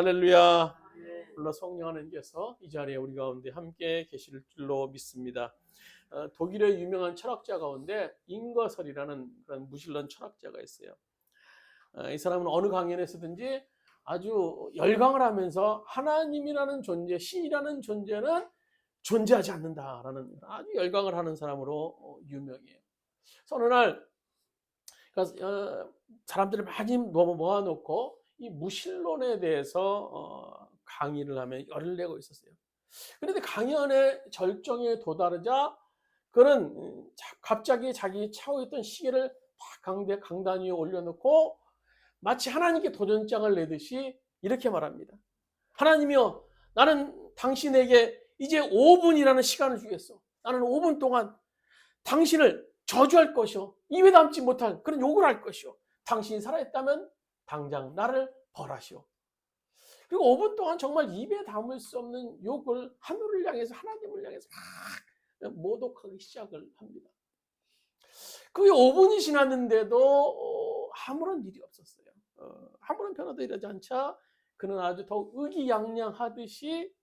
할렐루야. 물론 성령 하나님께서 이 자리에 우리 가운데 함께 계실 줄로 믿습니다. 독일의 유명한 철학자 가운데 잉거설이라는 그런 무신론 철학자가 있어요. 이 사람은 어느 강연에서든지 아주 열광을 하면서 하나님이라는 존재, 신이라는 존재는 존재하지 않는다라는 아주 열광을 하는 사람으로 유명해요. 그래서 어느 날 사람들을 많이 모아놓고 이 무신론에 대해서 강의를 하며 열을 내고 있었어요. 그런데 강연의 절정에 도달하자 그는 갑자기 자기 차오있던 시계를 강단 위에 올려놓고 마치 하나님께 도전장을 내듯이 이렇게 말합니다. 하나님이여, 나는 당신에게 이제 5분이라는 시간을 주겠어. 나는 5분 동안 당신을 저주할 것이요, 입에 담지 못할 그런 욕을 할 것이요, 당신이 살아있다면 당장 나를 벌하시오. 그리고 5분 동안 정말 입에 담을 수 없는 욕을 하늘을 향해서, 하나님을 향해서 막 모독하기 시작을 합니다. 그게 5분이 지났는데도 아무런 일이 없었어요. 아무런 변화도 일어나지 않자 그는 아주 더욱 의기양양하듯이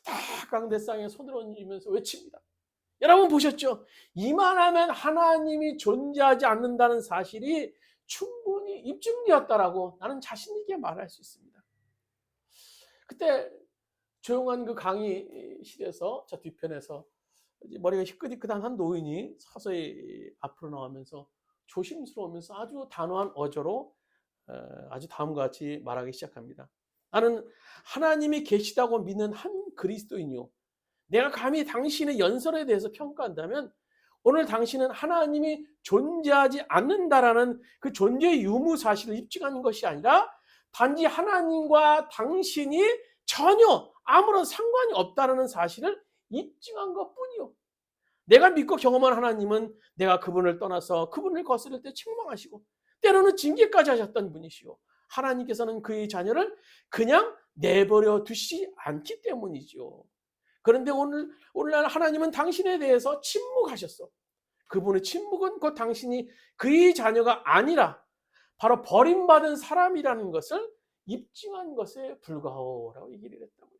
다 강대상에 손을 얹으면서 외칩니다. 여러분 보셨죠? 이만하면 하나님이 존재하지 않는다는 사실이 충분히 입증되었다라고 나는 자신 있게 말할 수 있습니다. 그때 조용한 그 강의실에서 저 뒤편에서 머리가 희끗희끗한 한 노인이 서서히 앞으로 나오면서 조심스러우면서 아주 단호한 어조로 아주 다음과 같이 말하기 시작합니다. 나는 하나님이 계시다고 믿는 한 그리스도인이요, 내가 감히 당신의 연설에 대해서 평가한다면 오늘 당신은 하나님이 존재하지 않는다라는 그 존재의 유무 사실을 입증하는 것이 아니라 단지 하나님과 당신이 전혀 아무런 상관이 없다는 사실을 입증한 것뿐이요, 내가 믿고 경험한 하나님은 내가 그분을 떠나서 그분을 거스를 때 책망하시고 때로는 징계까지 하셨던 분이시요, 하나님께서는 그의 자녀를 그냥 내버려 두시지 않기 때문이죠. 그런데 오늘날 하나님은 당신에 대해서 침묵하셨어. 그분의 침묵은 곧 당신이 그의 자녀가 아니라 바로 버림받은 사람이라는 것을 입증한 것에 불과하다고 얘기를 했다고요.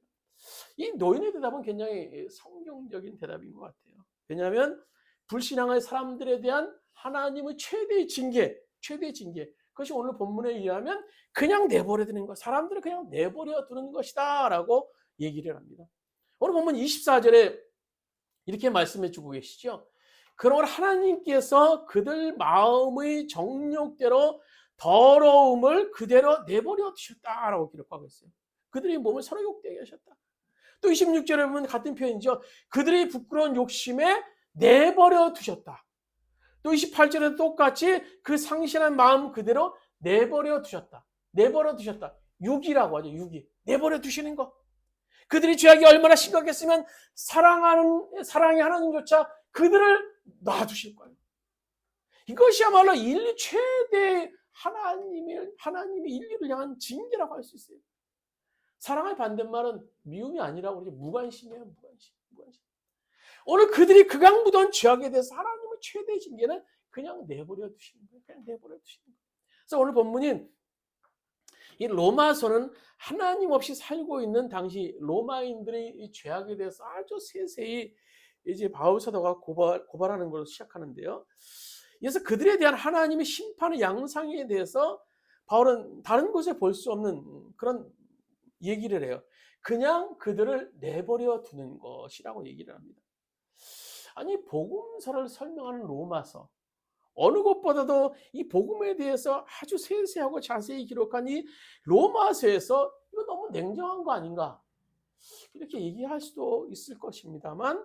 이 노인의 대답은 굉장히 성경적인 대답인 것 같아요. 왜냐하면 불신앙의 사람들에 대한 하나님의 최대의 징계, 그것이 오늘 본문에 의하면 그냥 내버려 두는 것, 사람들을 그냥 내버려 두는 것이다 라고 얘기를 합니다. 오늘 본문 24절에 이렇게 말씀해 주고 계시죠. 그러므로 하나님께서 그들 마음의 정욕대로 더러움을 그대로 내버려 두셨다라고 기록하고 있어요. 그들의 몸을 서로 욕되게 하셨다. 또 26절에 보면 같은 표현이죠. 그들의 부끄러운 욕심에 내버려 두셨다. 또 28절에도 똑같이 그 상실한 마음 그대로 내버려 두셨다. 내버려 두셨다. 유기라고 하죠. 유기. 내버려 두시는 거. 그들이 죄악이 얼마나 심각했으면 사랑의 하나님조차 그들을 놔두실 거예요. 이것이야말로 인류 최대 하나님이 인류를 향한 징계라고 할 수 있어요. 사랑의 반대말은 미움이 아니라고 그러죠. 무관심이에요. 무관심. 오늘 그들이 극악무도한 죄악에 대해서 하나님의 최대 징계는 그냥 내버려 두시는 거예요. 그냥 내버려 두시는 거예요. 그래서 오늘 본문인 이 로마서는 하나님 없이 살고 있는 당시 로마인들의 이 죄악에 대해서 아주 세세히 이제 바울 사도가 고발하는 걸로 시작하는데요. 그래서 그들에 대한 하나님의 심판의 양상에 대해서 바울은 다른 곳에 볼 수 없는 그런 얘기를 해요. 그냥 그들을 내버려 두는 것이라고 얘기를 합니다. 아니, 복음서를 설명하는 로마서, 어느 것보다도 이 복음에 대해서 아주 세세하고 자세히 기록한 이 로마서에서 이거 너무 냉정한 거 아닌가, 이렇게 얘기할 수도 있을 것입니다만,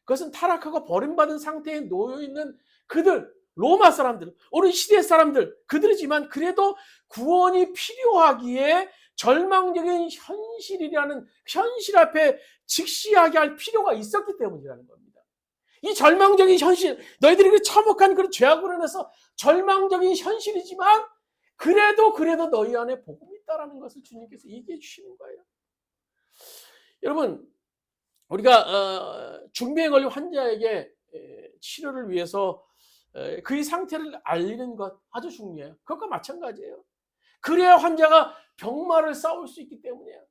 그것은 타락하고 버림받은 상태에 놓여있는 그들, 로마 사람들, 오늘 시대 사람들, 그들이지만 그래도 구원이 필요하기에 절망적인 현실이라는 현실 앞에 직시하게 할 필요가 있었기 때문이라는 겁니다. 이 절망적인 현실, 너희들이 참혹한 그런 죄악으로 인해서 절망적인 현실이지만 그래도 너희 안에 복음이 있다는 것을 주님께서 얘기해 주시는 거예요. 여러분, 우리가 중병에 걸린 환자에게 치료를 위해서 그의 상태를 알리는 것 아주 중요해요. 그것과 마찬가지예요. 그래야 환자가 병마를 싸울 수 있기 때문이에요.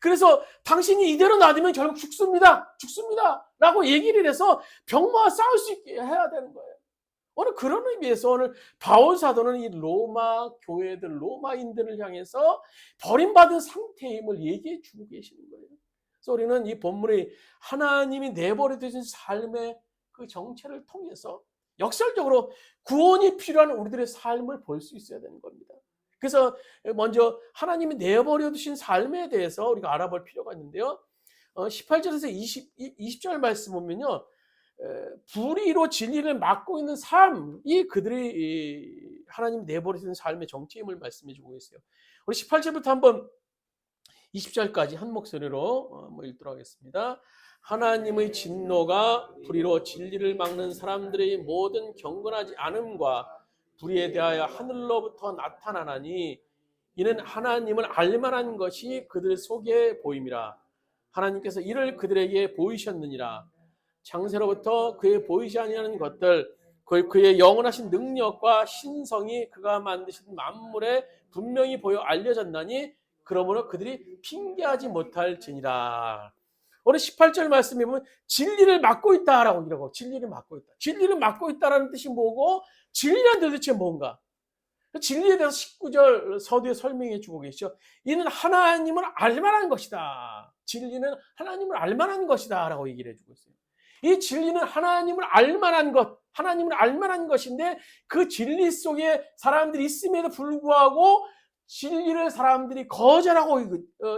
그래서 당신이 이대로 놔두면 결국 죽습니다. 죽습니다. 라고 얘기를 해서 병마와 싸울 수 있게 해야 되는 거예요. 오늘 그런 의미에서 오늘 바울 사도는 이 로마 교회들, 로마인들을 향해서 버림받은 상태임을 얘기해 주고 계시는 거예요. 그래서 우리는 이 본문의 하나님이 내버려 두신 삶의 그 정체를 통해서 역설적으로 구원이 필요한 우리들의 삶을 볼 수 있어야 되는 겁니다. 그래서 먼저 하나님이 내버려 두신 삶에 대해서 우리가 알아볼 필요가 있는데요. 18절에서 20절 말씀 보면요. 불의로 진리를 막고 있는 삶이 그들이 하나님 내버리신 삶의 정체임을 말씀해 주고 있어요. 우리 18절부터 한번 20절까지 한 목소리로 한번 읽도록 하겠습니다. 하나님의 진노가 불의로 진리를 막는 사람들의 모든 경건하지 않음과 불의에 대하여 하늘로부터 나타나나니 이는 하나님을 알만한 것이 그들 속에 보임이라. 하나님께서 이를 그들에게 보이셨느니라. 창세로부터 그의 보이지 아니하는 것들, 그의 영원하신 능력과 신성이 그가 만드신 만물에 분명히 보여 알려졌나니 그러므로 그들이 핑계하지 못할지니라. 오늘 18절 말씀에 보면 진리를 막고 있다라고 이러고, 진리를 막고 있다. 진리를 막고 있다라는 뜻이 뭐고, 진리란 도대체 뭔가? 진리에 대해서 19절 서두에 설명해 주고 계시죠. 이는 하나님을 알만한 것이다. 진리는 하나님을 알만한 것이다 라고 얘기를 해주고 있어요. 이 진리는 하나님을 알만한 것, 하나님을 알만한 것인데 그 진리 속에 사람들이 있음에도 불구하고 진리를 사람들이 거절하고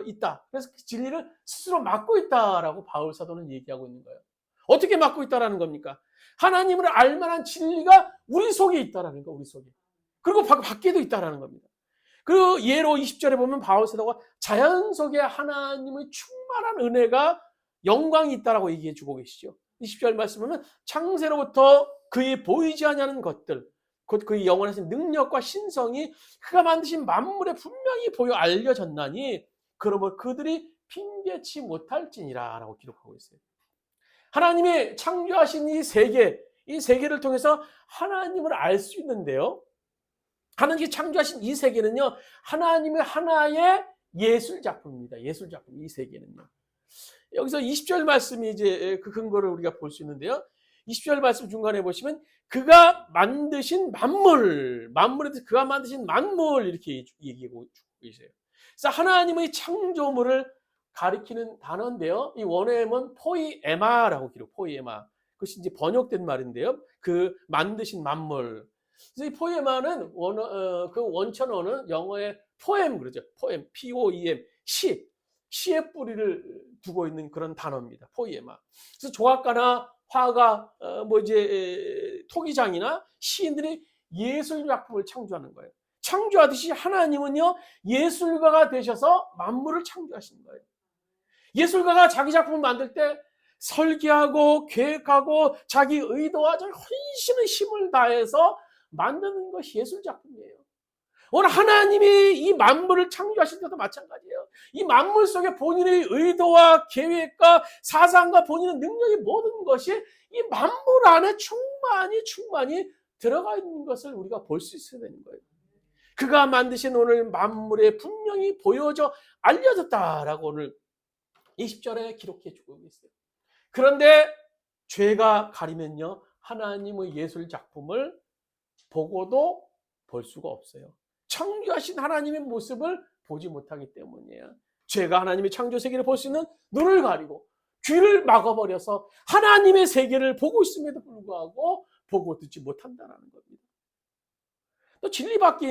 있다. 그래서 그 진리를 스스로 막고 있다라고 바울 사도는 얘기하고 있는 거예요. 어떻게 막고 있다라는 겁니까? 하나님을 알만한 진리가 우리 속에 있다라는 거, 우리 속에. 그리고 밖에도 있다라는 겁니다. 그 예로 20절에 보면 바울 사도가 자연 속에 하나님의 충만한 은혜가 영광이 있다라고 얘기해 주고 계시죠. 20절 말씀 보면 창세로부터 그의 보이지 아니하는 것들, 곧 그의 영원하신 능력과 신성이 그가 만드신 만물에 분명히 보여 알려졌나니 그러므로 그들이 핑계치 못할지니라 라고 기록하고 있어요. 하나님이 창조하신 이 세계를 통해서 하나님을 알 수 있는데요. 하나님이 창조하신 이 세계는요, 하나님의 하나의 예술 작품입니다. 예술 작품, 이 세계는요. 여기서 20절 말씀이 이제 그 근거를 우리가 볼 수 있는데요. 20절 말씀 중간에 보시면 그가 만드신 만물에 대해서 그가 만드신 만물 이렇게 얘기하고 있어요. 그래서 하나님의 창조물을 가리키는 단어인데요. 이 원어에는 포이에마라고 기록, 포이에마. 그것이 이제 번역된 말인데요. 그 만드신 만물. 그래서 이 포에마는 그 원천어는 영어의 포엠 그러죠. 포엠, P-O-E-M, 시의 뿌리를 두고 있는 그런 단어입니다. 포에마. 그래서 조각가나 화가, 토기장이나 시인들이 예술 작품을 창조하는 거예요. 창조하듯이 하나님은요 예술가가 되셔서 만물을 창조하시는 거예요. 예술가가 자기 작품을 만들 때 설계하고 계획하고 자기 의도와 헌신의 힘을 다해서 만드는 것이 예술 작품이에요. 오늘 하나님이 이 만물을 창조하실 때도 마찬가지예요. 이 만물 속에 본인의 의도와 계획과 사상과 본인의 능력이 모든 것이 이 만물 안에 충만히 들어가 있는 것을 우리가 볼 수 있어야 되는 거예요. 그가 만드신 오늘 만물에 분명히 보여져 알려졌다라고 오늘 20절에 기록해 주고 있어요. 그런데 죄가 가리면요 하나님의 예술 작품을 보고도 볼 수가 없어요. 창조하신 하나님의 모습을 보지 못하기 때문이에요. 죄가 하나님의 창조 세계를 볼 수 있는 눈을 가리고 귀를 막아버려서 하나님의 세계를 보고 있음에도 불구하고 보고 듣지 못한다는 겁니다. 또 진리도 밖에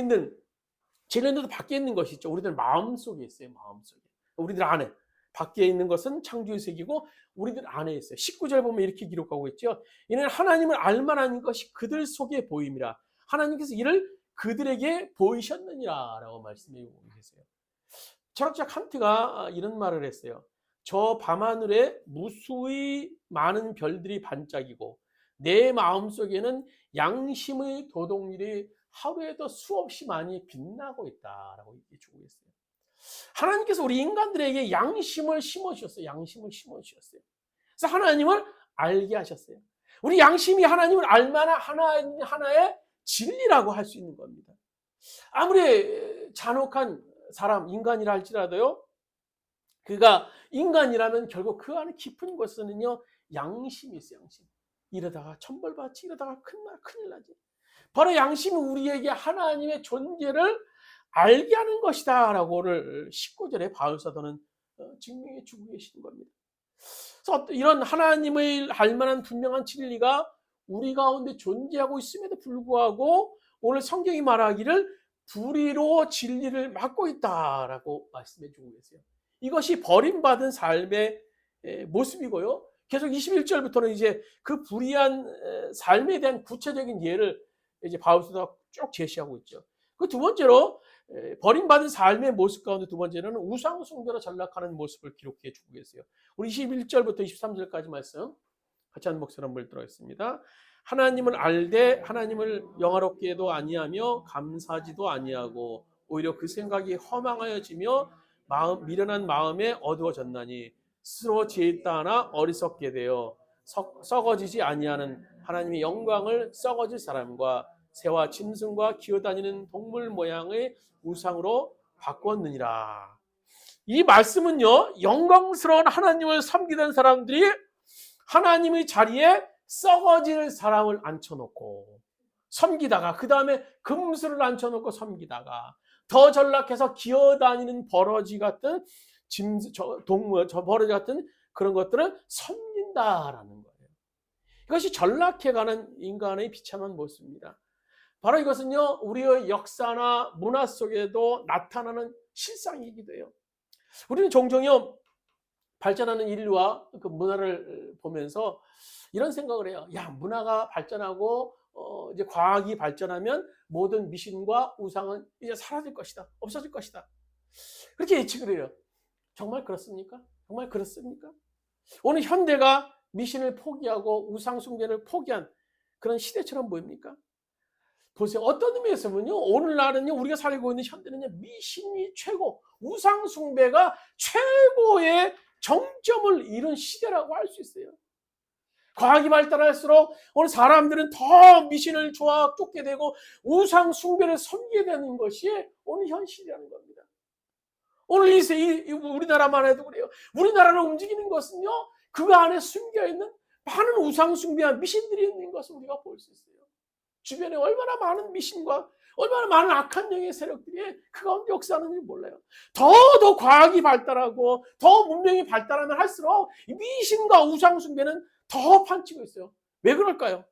있는 것이 있죠. 우리들 마음속에 있어요. 마음속에. 우리들 안에. 밖에 있는 것은 창조의 세계고 우리들 안에 있어요. 19절 보면 이렇게 기록하고 있죠. 이는 하나님을 알만한 것이 그들 속에 보임이라. 하나님께서 이를 그들에게 보이셨느니라 라고 말씀해 주고 계세요. 철학자 칸트가 이런 말을 했어요. 저 밤하늘에 무수히 많은 별들이 반짝이고 내 마음속에는 양심의 도둑일이 하루에도 수없이 많이 빛나고 있다라고 얘기해 주고 있어요. 하나님께서 우리 인간들에게 양심을 심어주셨어요. 양심을 심어주셨어요. 그래서 하나님을 알게 하셨어요. 우리 양심이 하나님을 알만한 하나의 진리라고 할 수 있는 겁니다. 아무리 잔혹한 사람, 인간이라 할지라도요, 그가 인간이라면 결국 그 안에 깊은 곳에는요, 양심이 있어요, 양심. 이러다가 천벌받지, 이러다가 큰일 나지. 바로 양심이 우리에게 하나님의 존재를 알게 하는 것이다 라고 오늘 19절에 바울사도는 증명해 주고 계시는 겁니다. 그래서 이런 하나님을 알 만한 분명한 진리가 우리 가운데 존재하고 있음에도 불구하고 오늘 성경이 말하기를 불의로 진리를 막고 있다라고 말씀해 주고 계세요. 이것이 버림받은 삶의 모습이고요. 계속 21절부터는 이제 그 불의한 삶에 대한 구체적인 예를 이제 바울사도가 쭉 제시하고 있죠. 그 두 번째로 버림받은 삶의 모습 가운데 두 번째는 우상 숭배로 전락하는 모습을 기록해 주고 계세요. 우리 21절부터 23절까지 말씀 같이 한 목소리 한번 들어겠습니다. 하나님을 알되 하나님을 영화롭게도 아니하며 감사하지도 아니하고 오히려 그 생각이 허망하여지며 미련한 마음에 어두워졌나니 스스로 지혜 있다 하나 어리석게 되어 썩어지지 아니하는 하나님의 영광을 썩어질 사람과 새와 짐승과 기어다니는 동물 모양의 우상으로 바꿨느니라. 이 말씀은요, 영광스러운 하나님을 섬기던 사람들이 하나님의 자리에 썩어질 사람을 앉혀놓고 섬기다가 그 다음에 금수를 앉혀놓고 섬기다가 더 전락해서 기어다니는 버러지 같은 동물, 버러지 같은 그런 것들을 섬긴다라는 거예요. 이것이 전락해가는 인간의 비참한 모습입니다. 바로 이것은요, 우리의 역사나 문화 속에도 나타나는 실상이기도 해요. 우리는 종종요, 발전하는 인류와 그 문화를 보면서 이런 생각을 해요. 야, 문화가 발전하고 이제 과학이 발전하면 모든 미신과 우상은 이제 사라질 것이다. 없어질 것이다. 그렇게 예측을 해요. 정말 그렇습니까? 정말 그렇습니까? 오늘 현대가 미신을 포기하고 우상 숭배를 포기한 그런 시대처럼 보입니까? 보세요. 어떤 의미에서 보면요. 오늘날은요, 우리가 살고 있는 현대는요, 미신이 최고, 우상 숭배가 최고의 정점을 이룬 시대라고 할 수 있어요. 과학이 발달할수록 오늘 사람들은 더 미신을 쫓게 되고 우상 숭배를 섬기게 되는 것이 오늘 현실이라는 겁니다. 오늘 우리나라만 해도 그래요. 우리나라를 움직이는 것은요, 그 안에 숨겨있는 많은 우상 숭배와 미신들이 있는 것을 우리가 볼 수 있어요. 주변에 얼마나 많은 미신과 얼마나 많은 악한 영의 세력들이 그 가운데 역사하는지 몰라요. 더 과학이 발달하고 더 문명이 발달하면 할수록 미신과 우상 숭배는 더 판치고 있어요. 왜 그럴까요?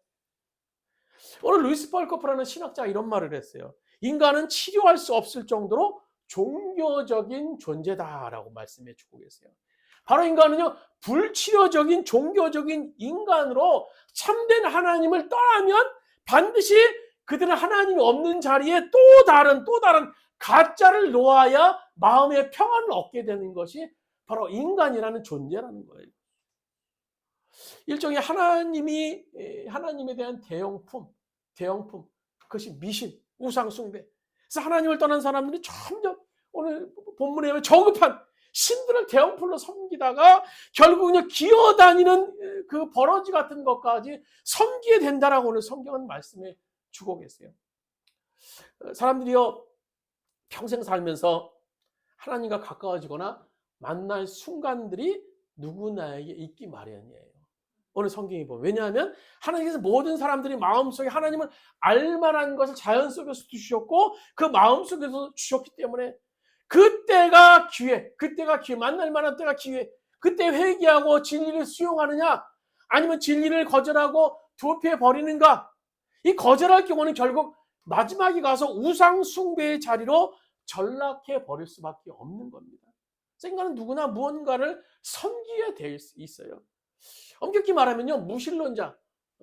오늘 루이스 펄커프라는 신학자가 이런 말을 했어요. 인간은 치료할 수 없을 정도로 종교적인 존재다라고 말씀해 주고 계세요. 바로 인간은요, 불치료적인 종교적인 인간으로 참된 하나님을 떠나면 반드시 그들은 하나님이 없는 자리에 또 다른 가짜를 놓아야 마음의 평안을 얻게 되는 것이 바로 인간이라는 존재라는 거예요. 일종의 하나님에 대한 대형품, 그것이 미신, 우상 숭배. 그래서 하나님을 떠난 사람들이 점점 오늘 본문에 보면 저급한 신들을 대형품로 섬기다가 결국은 기어다니는 그 버러지 같은 것까지 섬기게 된다라고 오늘 성경은 말씀해 주고 계세요. 사람들이요, 평생 살면서 하나님과 가까워지거나 만날 순간들이 누구나에게 있기 마련이에요. 오늘 성경이 보면. 왜냐하면 하나님께서 모든 사람들이 마음속에 하나님을 알만한 것을 자연 속에서 주셨고 그 마음속에서 주셨기 때문에 그때가 기회, 만날 만한 때가 기회. 그때 회개하고 진리를 수용하느냐 아니면 진리를 거절하고 도피해 버리는가. 이 거절할 경우는 결국 마지막에 가서 우상 숭배의 자리로 전락해 버릴 수밖에 없는 겁니다. 인간은 누구나 무언가를 섬기게 돼 있어요. 엄격히 말하면요, 무신론자,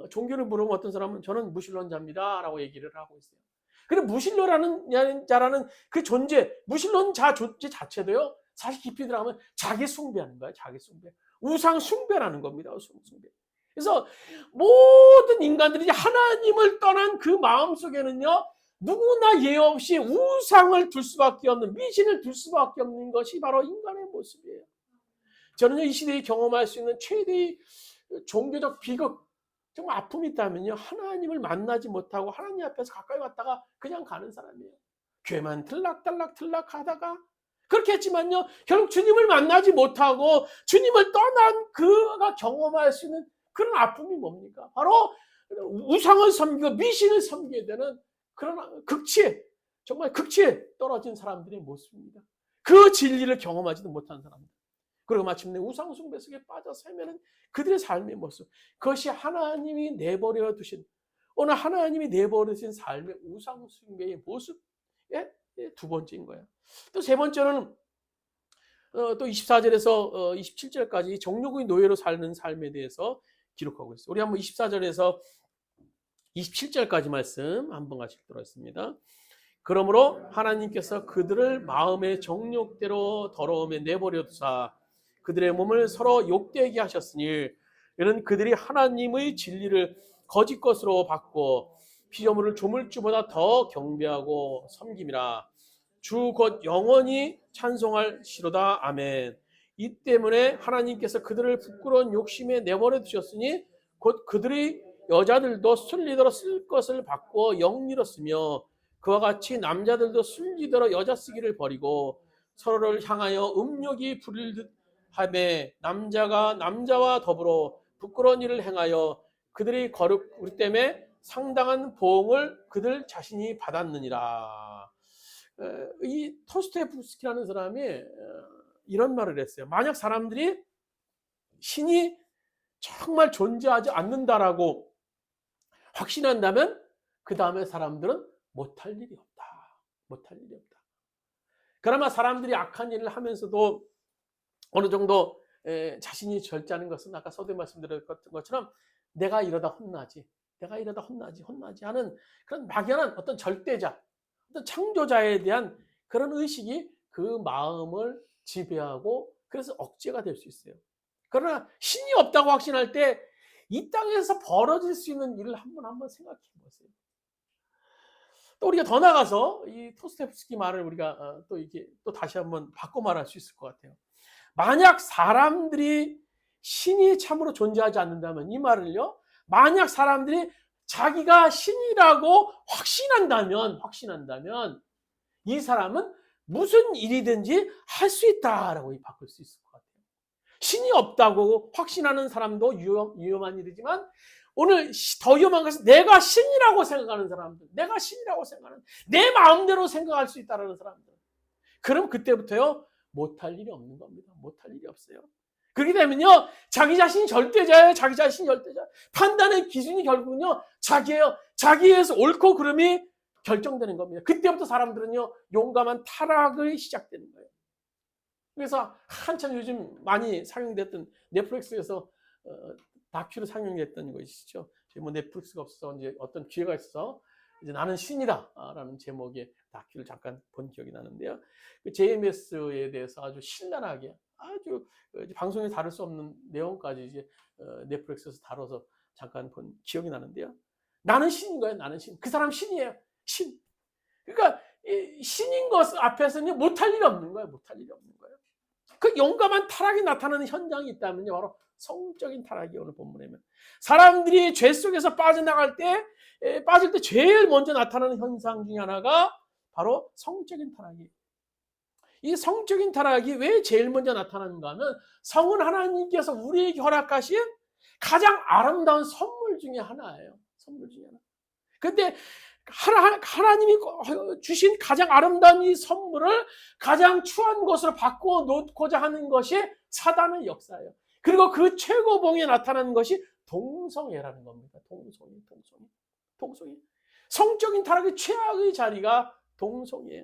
종교를 물으면 어떤 사람은 저는 무신론자입니다 라고 얘기를 하고 있어요. 근데 무신론자라는 그 존재, 무신론자 존재 자체도요, 사실 깊이 들어가면 자기 숭배하는 거예요. 자기 숭배. 우상 숭배라는 겁니다. 우상 숭배. 그래서 모든 인간들이 하나님을 떠난 그 마음 속에는요, 누구나 예 없이 우상을 둘 수밖에 없는, 미신을 둘 수밖에 없는 것이 바로 인간의 모습이에요. 저는요, 이 시대에 경험할 수 있는 최대의 종교적 비극, 정말 아픔이 있다면요, 하나님을 만나지 못하고 하나님 앞에서 가까이 왔다가 그냥 가는 사람이에요. 교회만 들락달락 하다가 그렇게 했지만요, 결국 주님을 만나지 못하고 주님을 떠난 그가 경험할 수 있는 그런 아픔이 뭡니까? 바로 우상을 섬기고 미신을 섬기게 되는 그런 극치에, 정말 극치에 떨어진 사람들의 모습입니다. 그 진리를 경험하지도 못한 사람들. 그리고 마침내 우상숭배 속에 빠져서 헤매는 그들의 삶의 모습. 그것이 하나님이 내버려 두신, 오늘 하나님이 내버려 두신 삶의 우상숭배의 모습의 두 번째인 거예요. 또 세 번째는 또 24절에서 27절까지 정욕의 노예로 사는 삶에 대해서 기록하고 있어요. 우리 한번 24절에서 27절까지 말씀 한번 같이 읽도록 하겠습니다. 그러므로 하나님께서 그들을 마음의 정욕대로 더러움에 내버려 두사 그들의 몸을 서로 욕되게 하셨으니 이는 그들이 하나님의 진리를 거짓 것으로 받고 피조물을 조물주보다 더 경배하고 섬김이라. 주 곧 영원히 찬송할 시로다. 아멘. 이 때문에 하나님께서 그들을 부끄러운 욕심에 내버려 두셨으니 곧 그들이 여자들도 순리대로 쓸 것을 받고 영리로 쓰며 그와 같이 남자들도 순리대로 여자 쓰기를 버리고 서로를 향하여 음욕이 부릴 듯 하며 남자가 남자와 더불어 부끄러운 일을 행하여 그들이 거룩 때문에 상당한 보응을 그들 자신이 받았느니라. 이 토스토옙스키라는 사람이 이런 말을 했어요. 만약 사람들이 신이 정말 존재하지 않는다라고 확신한다면 그 다음에 사람들은 못할 일이 없다. 못할 일이 없다. 그나마 사람들이 악한 일을 하면서도 어느 정도 자신이 절제하는 것은 아까 서두에 말씀드렸던 것처럼 내가 이러다 혼나지 하는 그런 막연한 어떤 절대자, 어떤 창조자에 대한 그런 의식이 그 마음을 지배하고 그래서 억제가 될 수 있어요. 그러나 신이 없다고 확신할 때 이 땅에서 벌어질 수 있는 일을 한번 생각해 보세요. 또 우리가 더 나가서 이 토스토옙스키 말을 우리가 또 이렇게 또 다시 한번 바꿔 말할 수 있을 것 같아요. 만약 사람들이 신이 참으로 존재하지 않는다면, 이 말을요, 만약 사람들이 자기가 신이라고 확신한다면 이 사람은 무슨 일이든지 할 수 있다라고 바꿀 수 있을 것 같아요. 신이 없다고 확신하는 사람도 위험한 일이지만 오늘 더 위험한 것은 내가 신이라고 생각하는 사람들, 내가 신이라고 생각하는, 내 마음대로 생각할 수 있다는 사람들, 그럼 그때부터요 못할 일이 없는 겁니다. 못할 일이 없어요. 그렇게 되면요 자기 자신이 절대자예요. 자기 자신이 절대자. 판단의 기준이 결국은요 자기예요. 자기에서 옳고 그름이 결정되는 겁니다. 그때부터 사람들은요 용감한 타락이 시작되는 거예요. 그래서 한참 요즘 많이 상영됐던 넷플릭스에서 다큐로 상영됐던 것이죠. 뭐 넷플릭스가 없어서 이제 어떤 기회가 있어서 이제 나는 신이다라는 제목의 다큐를 잠깐 본 기억이 나는데요. 그 JMS에 대해서 아주 신랄하게 아주 방송에 다룰 수 없는 내용까지 이제 넷플릭스에서 다뤄서 잠깐 본 기억이 나는데요. 나는 신인 거예요. 나는 신. 그 사람 신이에요. 신. 그러니까 신인 것 앞에서는 못할 일이 없는 거예요. 못할 일이 없는 거예요. 그 용감한 타락이 나타나는 현장이 있다면요, 바로 성적인 타락이 오늘 본문에는 사람들이 죄 속에서 빠져나갈 때 빠질 때 제일 먼저 나타나는 현상 중에 하나가 바로 성적인 타락이에요. 이 성적인 타락이 왜 제일 먼저 나타나는가 하면 성은 하나님께서 우리에게 허락하신 가장 아름다운 선물 중에 하나예요. 선물 중에 하나. 그런데 하나님이 주신 가장 아름다운 이 선물을 가장 추한 것으로 바꾸어 놓고자 하는 것이 사단의 역사예요. 그리고 그 최고봉에 나타나는 것이 동성애라는 겁니다. 동성애. 성적인 타락의 최악의 자리가 동성애예요.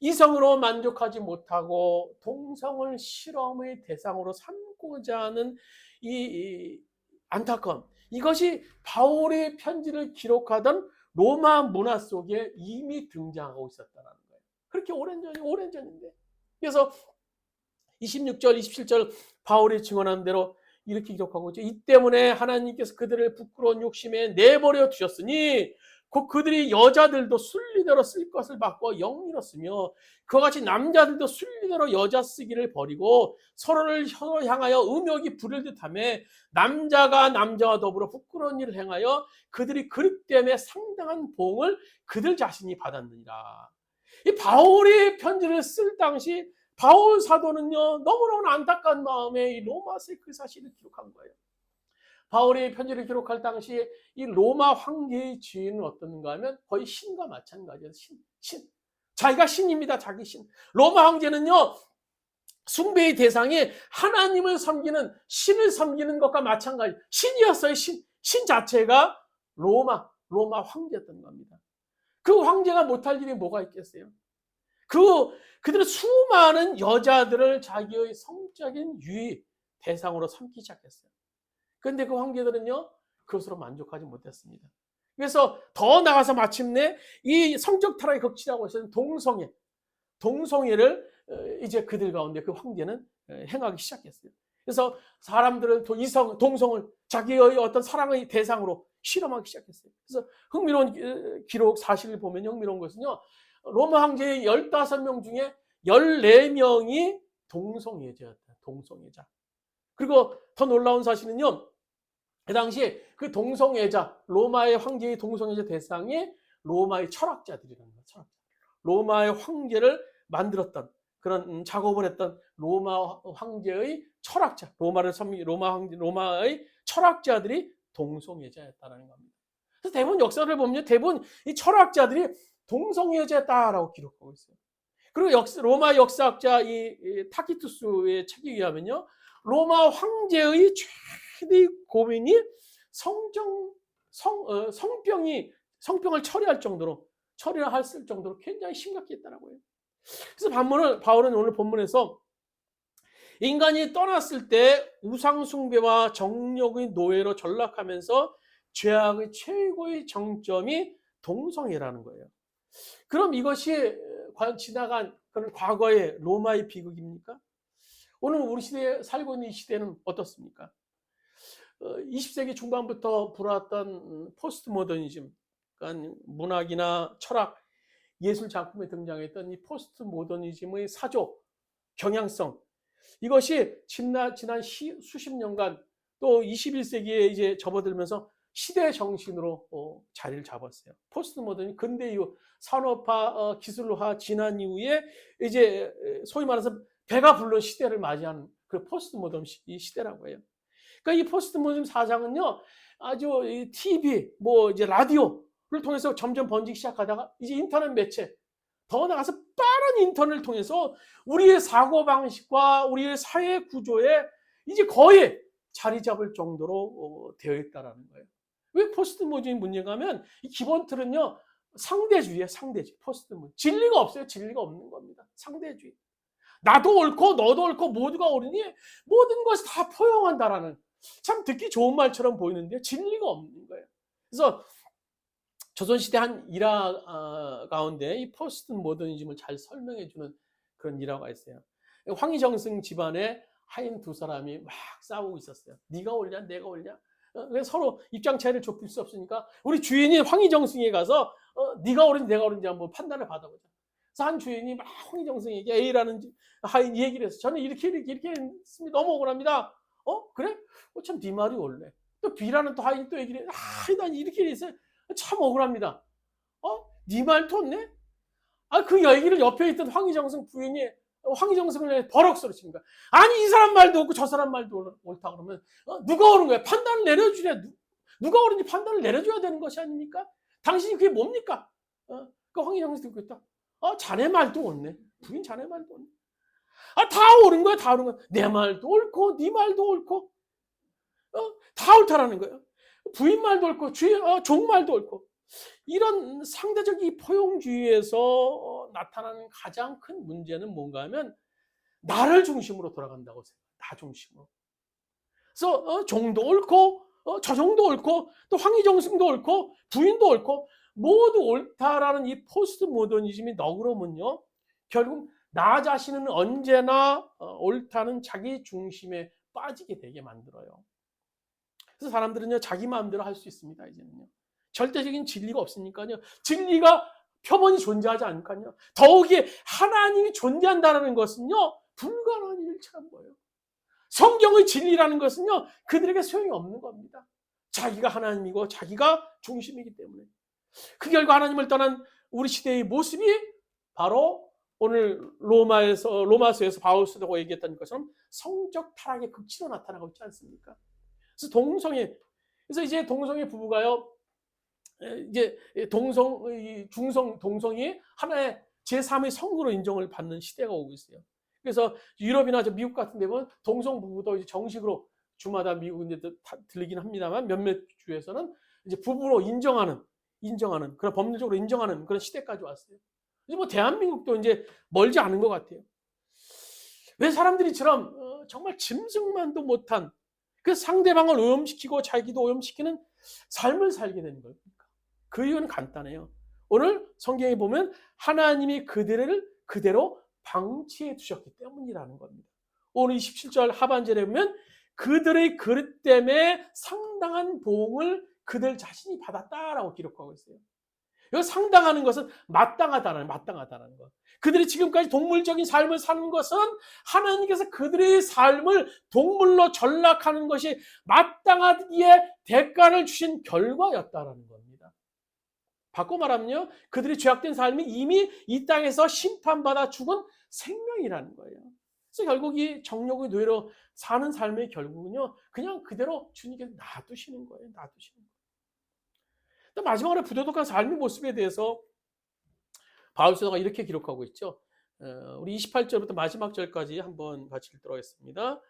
이성으로 만족하지 못하고 동성을 실험의 대상으로 삼고자 하는 이 안타까움, 이것이 바울의 편지를 기록하던 로마 문화 속에 이미 등장하고 있었다는 거예요. 그렇게 오랜 전인데. 그래서 26절, 27절 바울이 증언한 대로 이렇게 기록하고 있죠. 이 때문에 하나님께서 그들을 부끄러운 욕심에 내버려 두셨으니 곧 그들이 여자들도 순리대로 쓸 것을 받고 영리로 쓰며 그와 같이 남자들도 순리대로 여자 쓰기를 버리고 서로 향하여 음욕이 부릴 듯하며 남자가 남자와 더불어 부끄러운 일을 행하여 그들이 그릇 때문에 상당한 보응을 그들 자신이 받았느니라. 이 바울이 편지를 쓸 당시 바울 사도는요, 너무너무 안타까운 마음에 이 로마서의 그 사실을 기록한 거예요. 바울이 편지를 기록할 당시에 이 로마 황제의 지위는 어떤가 하면 거의 신과 마찬가지예요. 신. 자기가 신입니다. 자기 신. 로마 황제는요, 숭배의 대상이 하나님을 섬기는, 신을 섬기는 것과 마찬가지. 신이었어요. 신 자체가 로마 황제였던 겁니다. 그 황제가 못할 일이 뭐가 있겠어요? 그들은 수많은 여자들을 자기의 성적인 유의 대상으로 삼기 시작했어요. 그런데 그 황제들은요, 그것으로 만족하지 못했습니다. 그래서 더 나가서 마침내 이 성적 타락의 극치라고 해서 동성애를 이제 그들 가운데 그 황제는 행하기 시작했어요. 그래서 사람들을 동성을 자기의 어떤 사랑의 대상으로 실험하기 시작했어요. 그래서 흥미로운 기록 사실을 보면 흥미로운 것은요, 로마 황제의 15명 중에 14명이 동성애자였다. 동성애자. 그리고 더 놀라운 사실은요, 그 당시에 그 동성애자, 로마의 황제의 동성애자 대상이 로마의 철학자들이라는 거예요. 철학자. 로마의 황제를 만들었던 그런 작업을 했던 로마 황제의 철학자, 로마의 철학자들이 동성애자였다는 겁니다. 그래서 대부분 역사를 보면 대부분 이 철학자들이 동성애자였다라고 기록하고 있어요. 그리고 로마 역사학자 이 타키투스의 책에 의하면요, 로마 황제의 최대의 고민이 성병을 처리할 정도로 굉장히 심각했다라고 해요. 그래서 바울은 오늘 본문에서 인간이 떠났을 때 우상 숭배와 정욕의 노예로 전락하면서 죄악의 최고의 정점이 동성애라는 거예요. 그럼 이것이 과연 지나간 그런 과거의 로마의 비극입니까? 오늘 우리 시대에 살고 있는 이 시대는 어떻습니까? 20세기 중반부터 불어왔던 포스트 모더니즘, 그러니까 문학이나 철학, 예술 작품에 등장했던 이 포스트 모더니즘의 사조, 경향성, 이것이 지난 수십 년간 또 21세기에 이제 접어들면서 시대 정신으로 자리를 잡았어요. 포스트 모더니 근대 이후 산업화, 기술화 지난 이후에 이제 소위 말해서 배가 불른 시대를 맞이하는 그 포스트 모던 시대라고 해요. 그러니까 이 포스트 모던 사상은요, 아주 TV, 이제 라디오를 통해서 점점 번지기 시작하다가 이제 인터넷 매체, 더 나아가서 빠른 인터넷을 통해서 우리의 사고방식과 우리의 사회 구조에 이제 거의 자리 잡을 정도로 되어 있다는 거예요. 왜 포스트 모던이 문제가 하면 이 기본 틀은요, 상대주의예요. 상대주의. 포스트 모던. 진리가 없어요. 진리가 없는 겁니다. 상대주의. 나도 옳고 너도 옳고 모두가 옳으니 모든 것이 다 포용한다라는, 참 듣기 좋은 말처럼 보이는데 진리가 없는 거예요. 그래서 조선시대 한 일화 가운데 이 포스트 모더니즘을 잘 설명해주는 그런 일화가 있어요. 황희정승 집안에 하인 두 사람이 막 싸우고 있었어요. 네가 옳냐 내가 옳냐. 그래서 서로 입장 차이를 좁힐 수 없으니까 우리 주인이 황희정승에 가서 네가 옳은지 내가 옳은지 한번 판단을 받아보자. 그래서 한 주인이 막 황희정승에게 A라는 하인 얘기를 해서 저는 이렇게 했습니다. 너무 억울합니다. 그래? 참 네 말이 옳네. 또 B라는 또 하인이 또 얘기를 해. 난 이렇게 했어요. 참 억울합니다. 네 말도 없네? 그 얘기를 옆에 있던 황희정승 부인이 황희정승을 버럭 소리치는 거야. 아니 이 사람 말도 없고 저 사람 말도 옳다 그러면 누가 옳은 거야? 판단을 내려주랴. 누가 옳은지 판단을 내려줘야 되는 것이 아닙니까? 당신이 그게 뭡니까? 그 황희정승이 듣고 있다. 자네 말도 옳네. 부인 자네 말도 옳네. 다 옳은 거야. 다 옳은 거야. 내 말도 옳고 네 말도 옳고 다 옳다라는 거예요. 부인 말도 옳고 종 말도 옳고. 이런 상대적 이 포용주의에서 나타나는 가장 큰 문제는 뭔가 하면 나를 중심으로 돌아간다고 생각해요. 나 중심으로. 그래서 종도 옳고 저 종도 옳고 또 황희정승도 옳고 부인도 옳고 모두 옳다라는 이 포스트 모더니즘이 너그러면요, 결국 나 자신은 언제나 옳다는 자기 중심에 빠지게 되게 만들어요. 그래서 사람들은요, 자기 마음대로 할 수 있습니다. 이제는요. 절대적인 진리가 없으니까요. 진리가 표본이 존재하지 않으니까요. 더욱이 하나님이 존재한다는 것은요, 불가능한 일처럼 보여요. 성경의 진리라는 것은요, 그들에게 소용이 없는 겁니다. 자기가 하나님이고 자기가 중심이기 때문에. 그 결과 하나님을 떠난 우리 시대의 모습이 바로 오늘 로마서에서 바울 사도가 얘기했던 것처럼 성적 타락의 극치로 나타나고 있지 않습니까? 그래서 이제 동성애 부부가요, 이제 동성이 하나의 제3의 성으로 인정을 받는 시대가 오고 있어요. 그래서 유럽이나 미국 같은 데 보면 동성 부부도 이제 정식으로 주마다 미국인데 들리긴 합니다만 몇몇 주에서는 이제 부부로 인정하는 그런 법률적으로 인정하는 그런 시대까지 왔어요. 이제 뭐 대한민국도 이제 멀지 않은 것 같아요. 왜 사람들이처럼 정말 짐승만도 못한 그 상대방을 오염시키고 자기도 오염시키는 삶을 살게 되는 겁니까? 그 이유는 간단해요. 오늘 성경에 보면 하나님이 그들을 그대로 방치해 두셨기 때문이라는 겁니다. 오늘 27절 하반절에 보면 그들의 그릇 때문에 상당한 보응을 그들 자신이 받았다라고 기록하고 있어요. 이거 상당하는 것은 마땅하다는 것. 그들이 지금까지 동물적인 삶을 사는 것은 하나님께서 그들의 삶을 동물로 전락하는 것이 마땅하기에 대가를 주신 결과였다라는 겁니다. 바꿔 말하면요, 그들이 죄악된 삶이 이미 이 땅에서 심판받아 죽은 생명이라는 거예요. 그래서 결국 이 정욕의 노예로 사는 삶의 결국은요, 그냥 그대로 주님께서 놔두시는 거예요. 또 마지막으로 부도덕한 삶의 모습에 대해서 바울 사도가 이렇게 기록하고 있죠. 우리 28절부터 마지막 절까지 한번 같이 읽도록 하겠습니다.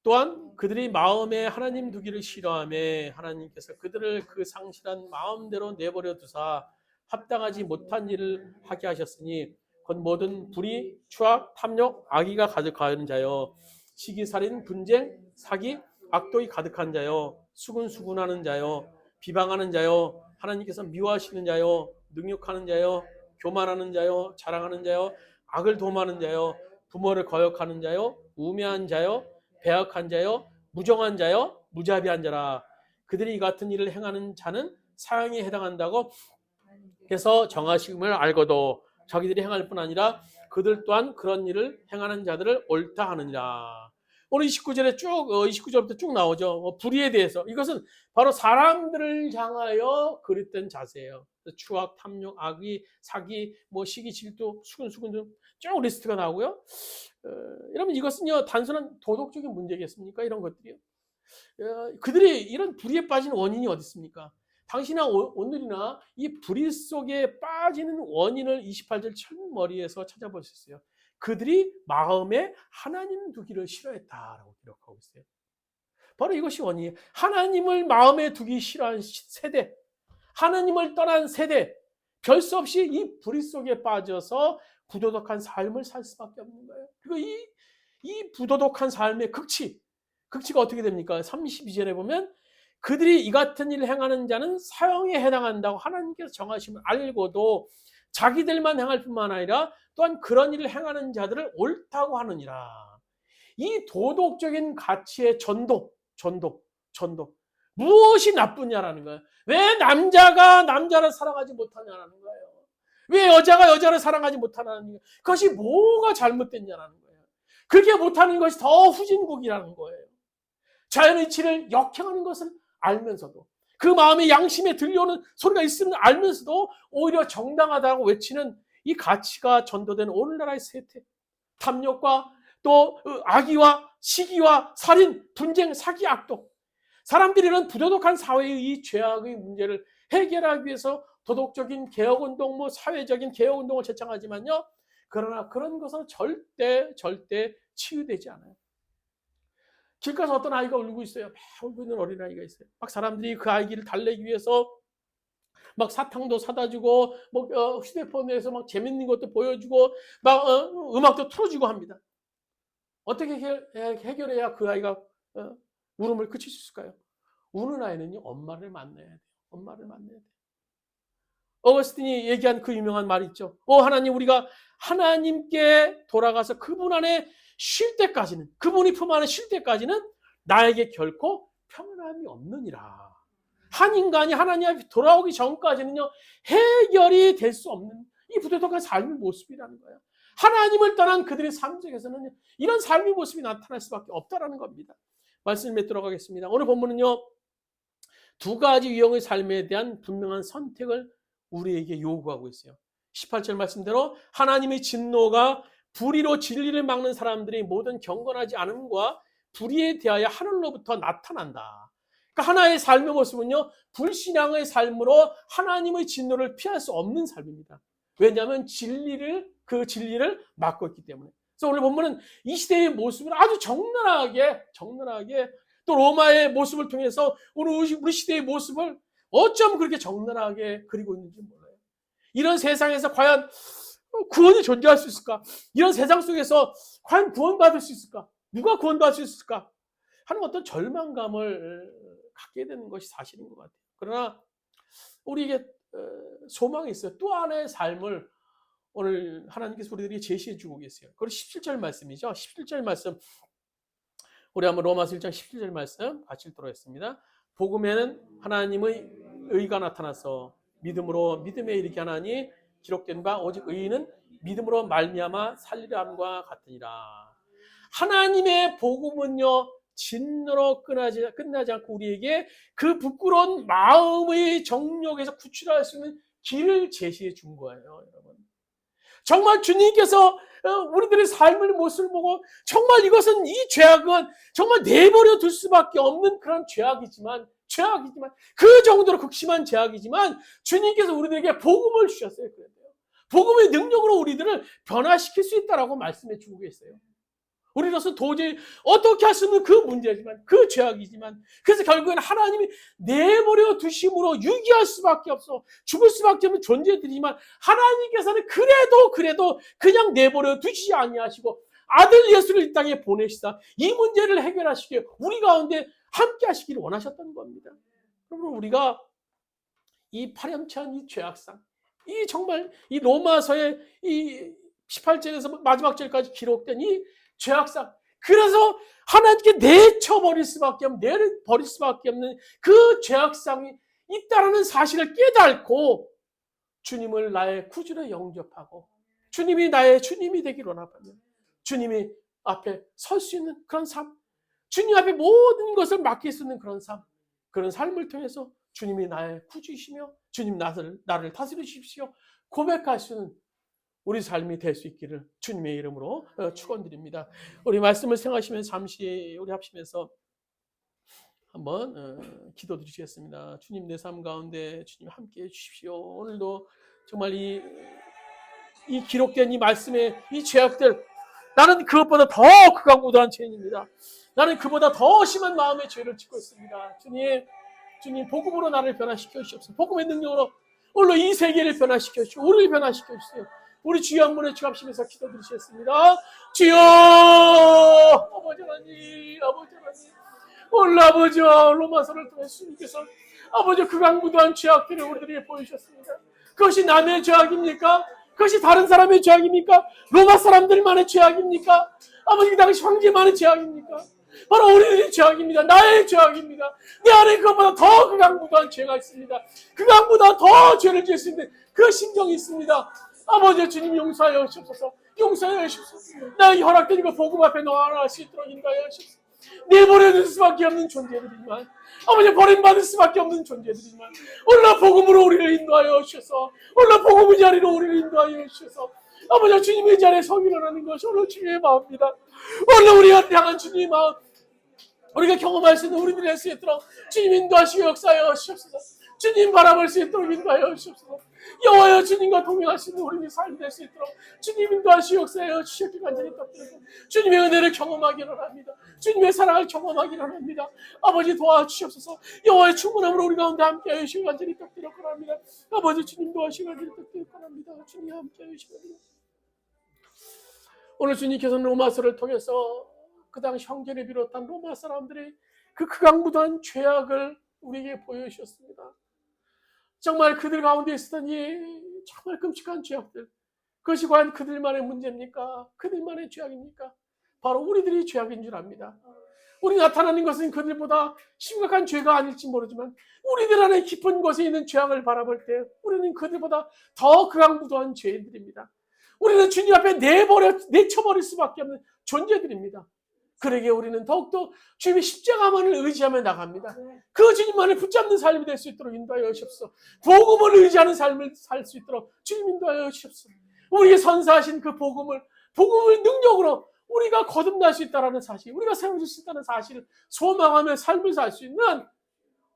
또한 그들이 마음에 하나님 두기를 싫어하며 하나님께서 그들을 그 상실한 마음대로 내버려 두사 합당하지 못한 일을 하게 하셨으니 곧 모든 불의, 추악, 탐욕, 악의가 가득한 자여 시기살인, 분쟁, 사기, 악독이 가득한 자여 수군수군하는 자여 비방하는 자여 하나님께서 미워하시는 자여 능욕하는 자여 교만하는 자여 자랑하는 자여 악을 도모하는 자여 부모를 거역하는 자여 우매한 자여 배역한 자여 무정한 자여 무자비한 자라. 그들이 이 같은 일을 행하는 자는 사형에 해당한다고 해서 정하심을 알고도 자기들이 행할 뿐 아니라 그들 또한 그런 일을 행하는 자들을 옳다 하느니라. 오늘 29절부터 쭉 나오죠. 불의에 대해서. 이것은 바로 사람들을 향하여 그릇된 자세예요. 추악, 탐욕, 악의, 사기, 시기, 질투, 수근수근 등 쭉 리스트가 나오고요. 여러분 이것은요 단순한 도덕적인 문제겠습니까? 이런 것들이요. 그들이 이런 불의에 빠진 원인이 어디 있습니까? 당신이나 오늘이나 이 불의 속에 빠지는 원인을 28절 첫머리에서 찾아볼 수 있어요. 그들이 마음에 하나님 두기를 싫어했다라고 기록하고 있어요. 바로 이것이 원인이에요. 하나님을 마음에 두기 싫어한 세대, 하나님을 떠난 세대, 별 수 없이 이 불의 속에 빠져서 부도덕한 삶을 살 수밖에 없는 거예요. 그리고 이 부도덕한 삶의 극치가 어떻게 됩니까? 32절에 보면 그들이 이 같은 일을 행하는 자는 사형에 해당한다고 하나님께서 정하심을 알고도 자기들만 행할 뿐만 아니라 또한 그런 일을 행하는 자들을 옳다고 하느니라. 이 도덕적인 가치의 전도. 무엇이 나쁘냐라는 거예요. 왜 남자가 남자를 사랑하지 못하냐라는 거예요. 왜 여자가 여자를 사랑하지 못하냐는 거예요. 그것이 뭐가 잘못됐냐라는 거예요. 그렇게 못하는 것이 더 후진국이라는 거예요. 자연의 이치를 역행하는 것을 알면서도 그 마음의 양심에 들려오는 소리가 있으면 알면서도 오히려 정당하다고 외치는 이 가치가 전도된 오늘날의 세태, 탐욕과 또 악의와 시기와 살인, 분쟁, 사기, 악독. 사람들이 이런 부도덕한 사회의 이 죄악의 문제를 해결하기 위해서 도덕적인 개혁운동, 사회적인 개혁운동을 제창하지만요. 그러나 그런 것은 절대 치유되지 않아요. 길 가서 어떤 아이가 울고 있어요. 막 울고 있는 어린아이가 있어요. 막 사람들이 그 아이를 달래기 위해서 막 사탕도 사다 주고, 휴대폰에서 막 재밌는 것도 보여주고, 막 음악도 틀어주고 합니다. 어떻게 해결해야 그 아이가 울음을 그칠 수 있을까요? 우는 아이는요, 엄마를 만나야 돼요. 어거스틴이 얘기한 그 유명한 말이 있죠. 하나님, 우리가 하나님께 돌아가서 그분 안에 쉴 때까지는, 그분이 품 안에 쉴 때까지는 나에게 결코 평안함이 없느니라. 한 인간이 하나님 앞에 돌아오기 전까지는요, 해결이 될 수 없는 이 부도덕한 삶의 모습이라는 거예요. 하나님을 떠난 그들의 삶 속에서는 이런 삶의 모습이 나타날 수밖에 없다는 겁니다. 말씀을 맺도록 하겠습니다. 오늘 본문은요, 두 가지 유형의 삶에 대한 분명한 선택을 우리에게 요구하고 있어요. 18절 말씀대로 하나님의 진노가 불의로 진리를 막는 사람들이 모든 경건하지 않음과 불의에 대하여 하늘로부터 나타난다. 그러니까 하나의 삶의 모습은요, 불신앙의 삶으로 하나님의 진노를 피할 수 없는 삶입니다. 왜냐하면 그 진리를 막고 있기 때문에. 그래서 오늘 본문은 이 시대의 모습을 아주 적나라하게 또 로마의 모습을 통해서 오늘 우리 시대의 모습을 어쩜 그렇게 적나라하게 그리고 있는지 몰라요. 이런 세상에서 과연 구원이 존재할 수 있을까? 이런 세상 속에서 과연 구원받을 수 있을까? 누가 구원받을 수 있을까? 하는 어떤 절망감을 갖게 되는 것이 사실인 것 같아요. 그러나 우리에게 소망이 있어요. 또 하나의 삶을 오늘 하나님께서 우리들에게 제시해 주고 계세요. 그리고 17절 말씀이죠. 17절 말씀 우리 한번 로마서 1장 17절 말씀 같이 읽도록 하겠습니다. 복음에는 하나님의 의가 나타나서 믿음으로 믿음에 이르게 하나니 기록된 바 오직 의인은 믿음으로 말미암아 살리려 함과 같으니라. 하나님의 복음은요, 진노로 끝나지 않고 우리에게 그 부끄러운 마음의 정욕에서 구출할 수 있는 길을 제시해 준 거예요, 여러분. 정말 주님께서 우리들의 삶의 모습을 보고 정말 이것은 이 죄악은 정말 내버려 둘 수밖에 없는 그런 죄악이지만 그 정도로 극심한 죄악이지만 주님께서 우리들에게 복음을 주셨어요. 복음의 능력으로 우리들을 변화시킬 수 있다라고 말씀해 주고 계세요. 우리로서 도저히 어떻게 할 수 없는 그 문제지만 그 죄악이지만 그래서 결국에는 하나님이 내버려 두심으로 유기할 수밖에 없어 죽을 수밖에 없는 존재들이지만 하나님께서는 그래도 그냥 내버려 두시지 아니하시고 아들 예수를 이 땅에 보내시다 이 문제를 해결하시기에 우리 가운데 함께 하시기를 원하셨던 겁니다. 그러면 우리가 이 파렴치한 이 죄악상 이 정말 이 로마서의 이 18절에서 마지막 절까지 기록된 이 죄악상 그래서 하나님께 내버릴 수밖에 없는 그 죄악상이 있다라는 사실을 깨닫고 주님을 나의 구주로 영접하고 주님이 나의 주님이 되기를 원하면 주님이 앞에 설 수 있는 그런 삶 주님 앞에 모든 것을 맡길 수 있는 그런 삶 그런 삶을 통해서 주님이 나의 구주이시며 주님 나를 다스려 주십시오 고백할 수 있는 우리 삶이 될 수 있기를 주님의 이름으로 축원드립니다. 우리 말씀을 생각하시면서 잠시 우리 합심해서 한번 기도드리시겠습니다. 주님 내 삶 가운데 주님 함께해 주십시오. 오늘도 정말 이 기록된 이 말씀의 이 죄악들 나는 그것보다 더 극악무도한 죄인입니다. 나는 그보다 더 심한 마음의 죄를 짓고 있습니다. 주님 복음으로 나를 변화시켜 주시옵소서. 복음의 능력으로 오늘 이 세계를 변화시켜 주시오. 우리를 변화시켜 주세요. 우리 주여 한 번에 주합심에서 기도드리겠습니다. 주여 아버지 하나님 오늘 아버지와 로마서를 통해 주님께서 아버지 극악무도한 죄악들을 우리들에게 보여주셨습니다. 그것이 남의 죄악입니까? 그것이 다른 사람의 죄악입니까? 로마 사람들만의 죄악입니까? 아버지 그 당시 황제만의 죄악입니까? 바로 우리들의 죄악입니다. 나의 죄악입니다. 내 안에 그것보다 더 극악무도한 죄가 있습니다. 극악보다 더 죄를 지을 수 있는 그 심정이 있습니다. 아버지 주님 용서하여 주옵소서. 용서하여 주옵소서. 나의 허락된 거 복음 앞에 놓아할 수 있도록 인도하여 주옵소서. 내버려둘 수밖에 없는 존재들이지만 아버지 버림받을 수밖에 없는 존재들이지만 오늘 복음으로 우리를 인도하여 주셔서 오늘 복음의 자리로 우리를 인도하여 주셔서 아버지 주님의 자리에 서 일어나는 것이 오늘 주님의 마음입니다. 오늘 우리가 향한 주님의 마음 우리가 경험할 수 있는 우리들이 할 수 있도록 주님 인도하시고 역사하여 주옵소서. 주님 바라볼 수 있도록 인도하여 주옵소서. 여호와여 주님과 동행할 수 있는 우리의 삶이 될 수 있도록 주님 인도하시고 역사하여 주시길 간절히 덕드리고 주님의 은혜를 경험하기를 합니다. 주님의 사랑을 경험하기를 합니다. 아버지 도와주시옵소서. 여호와의 충만함으로 우리 가운데 함께하여 주시길 간절히 덕드리고 합니다. 아버지 주님 도와주시길 간절히 덕드리고 합니다. 주님 함께하여 주시길 합니다. 오늘 주님께서는 로마서를 통해서 그 당시 형제를 비롯한 로마 사람들의 그 극악무도한 죄악을 우리에게 보여주셨습니다. 정말 그들 가운데 있었던 이 정말 끔찍한 죄악들 그것이 과연 그들만의 문제입니까? 그들만의 죄악입니까? 바로 우리들이 죄악인 줄 압니다. 우리 나타나는 것은 그들보다 심각한 죄가 아닐지 모르지만 우리들 안에 깊은 곳에 있는 죄악을 바라볼 때 우리는 그들보다 더 극악무도한 죄인들입니다. 우리는 주님 앞에 내쳐버릴 수밖에 없는 존재들입니다. 그러게 우리는 더욱더 주님의 십자가만을 의지하며 나갑니다. 그 주님만을 붙잡는 삶이 될 수 있도록 인도하여 주옵소서. 복음을 의지하는 삶을 살 수 있도록 주님 인도하여 주옵소서. 우리에게 선사하신 그 복음을 능력으로 우리가 거듭날 수 있다는 사실, 우리가 세워질 수 있다는 사실을 소망하며 삶을 살 수 있는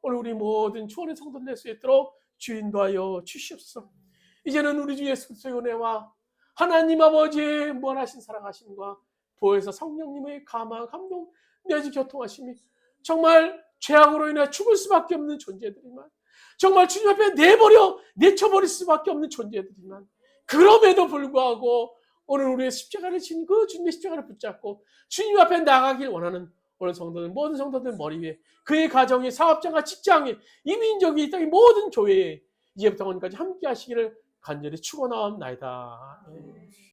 오늘 우리 모든 주원의 성도들 될 수 있도록 주 인도하여 주시옵소서. 이제는 우리 주 예수 그리스도의 은혜와 하나님 아버지의 무한하신 사랑하심과 보혜사 성령님의 감동 내지 교통하심이 정말 죄악으로 인해 죽을 수밖에 없는 존재들이지만 정말 주님 앞에 내쳐버릴 수밖에 없는 존재들이지만 그럼에도 불구하고 오늘 우리의 십자가를 진 그 주님의 십자가를 붙잡고 주님 앞에 나가길 원하는 오늘 성도들, 모든 성도들 머리 위에 그의 가정이 사업장과 직장에 이민족이 이 땅의 모든 교회에 이제부터 오늘까지 함께 하시기를 간절히 축원하옵나이다.